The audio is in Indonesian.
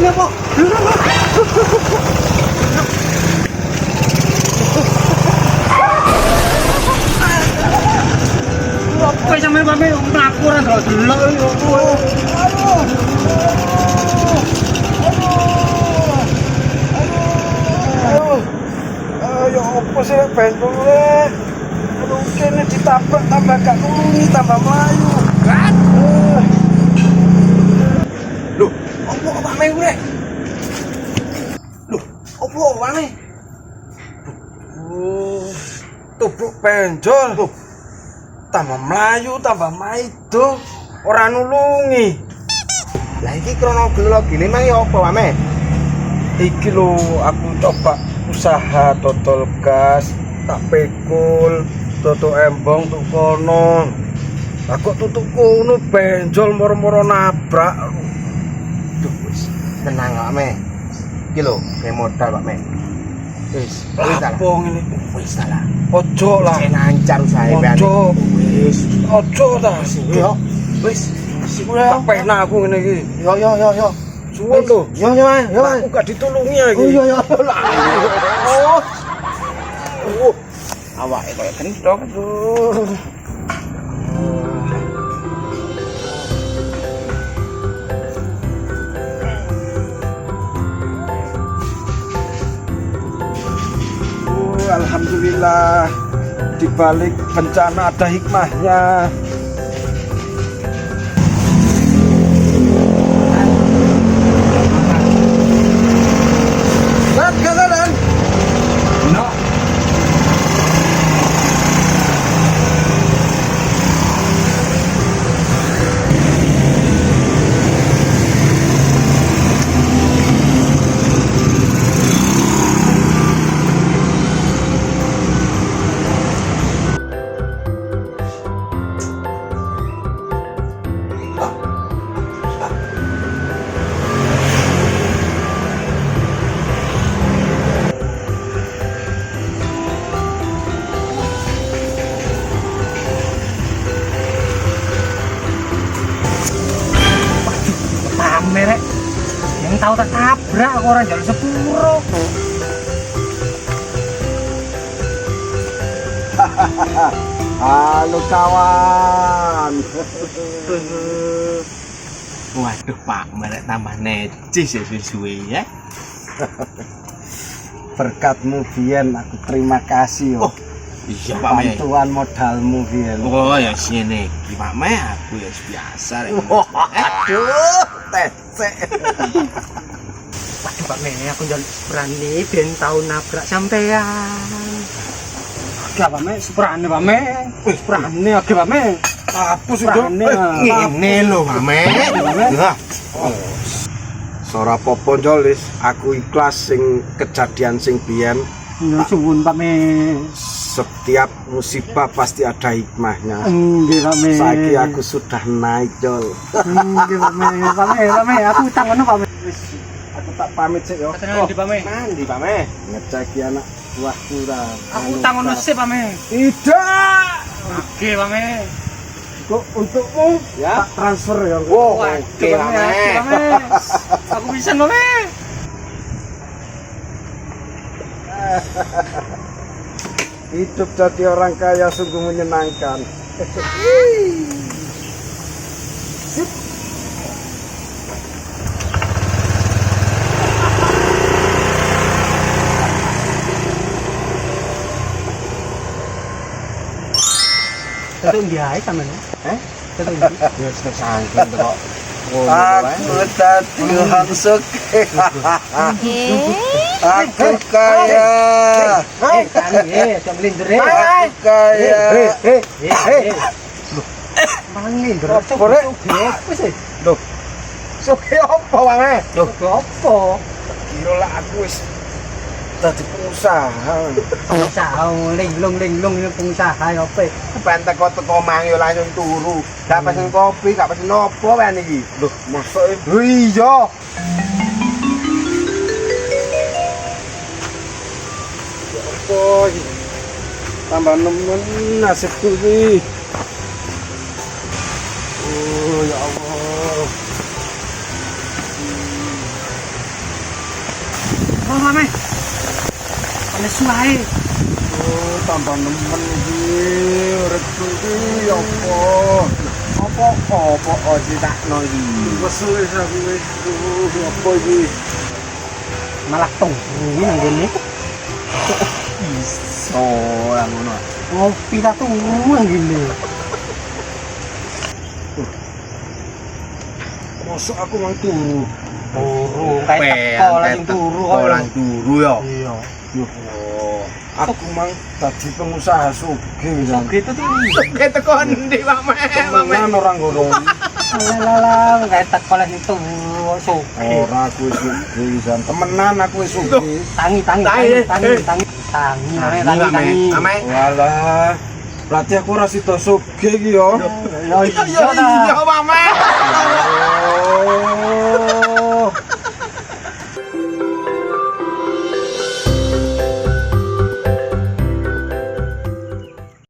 ini apa? Apa sampe pame mlaku ora delok yo. Ya apa sih bentul rek? Aduh kene ditabrak tambah gak nulungi tambah melayu. Kan? Loh, apa Pak Meng rek? Loh, apa wane? Tubruk benjol. Loh. Tambah melayu, tambah maido, ora nulungi. Lah iki kronologi ini mang ya apa Pak Iki lho aku coba usaha totol gas, tak pekul, toto embong tuk kono. Aku tutuk kono benjol moro-moro nabrak. Duh wis, tenang Pak Me. Iki lho, modal Pak Me. Wis, wis ta. Apa ngene? Wis ta lah. Ojo lah. Sing lancar usahae ben. Ojo. Wis, ojo ta. Yo. Wis, tak pena aku ngene iki. Yo. Suwun lho. Yo. Aku gak ditulungi iki. Oh yo. Oh. Awake koyo kendhok. Aduh. Alhamdulillah, di balik bencana ada hikmahnya. Lihat kanan. No. Merek yang tahu tak tabrak orang jalan sepuro. Halo kawan. Waduh Pak, merek tambah necis ya suwe ya. Berkatmu Bian, aku terima kasih. Oh, iya Pak Me. Bantuan modalmu Bian. Oh ya sini, Pak Me aku ya biasa. Aduh, tesek. Waduh Pak Me, aku jalan berani ben tahu nabrak sampean. Oke Pak Me, seperane Pak Me. Wis berani oke Pak Me. Apa sudah? Ini lho Pak Me. Lah. Sora popo jolis, aku ikhlas sing kejadian sing biyen. Ya suwun Pak Me. Setiap musibah pasti ada hikmahnya. Nggih Pak Me. Saiki aku sudah naik jol. Nggih Pak Me. Pak Me, aku utang ngono Pak Me. Wis, aku tak pamit sik yo. Nanti Pak Me. Mandi Pak Me. Ngeceki anak buahku ra. Aku utang ngono sih Pak Me. Tidak. Oke Pak Me. Kok untukmu ya tak transfer ya. Oke Pak Me. Pak Me. Aku bisa Pak Me. Hidup jadi orang kaya sungguh menyenangkan. Itu ndiae sampean. Itu ndi? Ya sudah sangking kok. Aku tadi langsung. Aku kaya. Jam lindir. Aku kaya. Malah lindir. Apa Wis e. Loh. Suke apa wae? Loh, apa? Kira lah aku wis dadi pengusaha. Pengusaha linglung ini pengusaha ya apa? Ben teko mang yo langsung turu. Gak pesen kopi, gak pesen opo wae iki. Loh, mosok iya. Ya apa iki? Tambah nemen nasibku iki. Oh ya Allah. asu ae. Oh, tambah nemen iki uripku iki apa? Apa ditakno iki? Wes aku wis apa iki? Malah tunggu nang kene. Iso lah ngono. Ngopi ta tunggu nang kene. Mosok aku mang turu. Turu kayak teko langsung turu kok. Lang turu ya. Iya. Oh, aku mang dadi pengusaha sugih kan. Gitu tuh. Oke teko ndi Pak Me? Temenan orang ngono. Lalah kayak teko langsung turu soge. Ora aku wis sugih kan. Temenan aku wis sugih. Tangi. Ame. Walah. Berarti aku ora sida sugih iki yo. Iya ta. Iya Pak Me.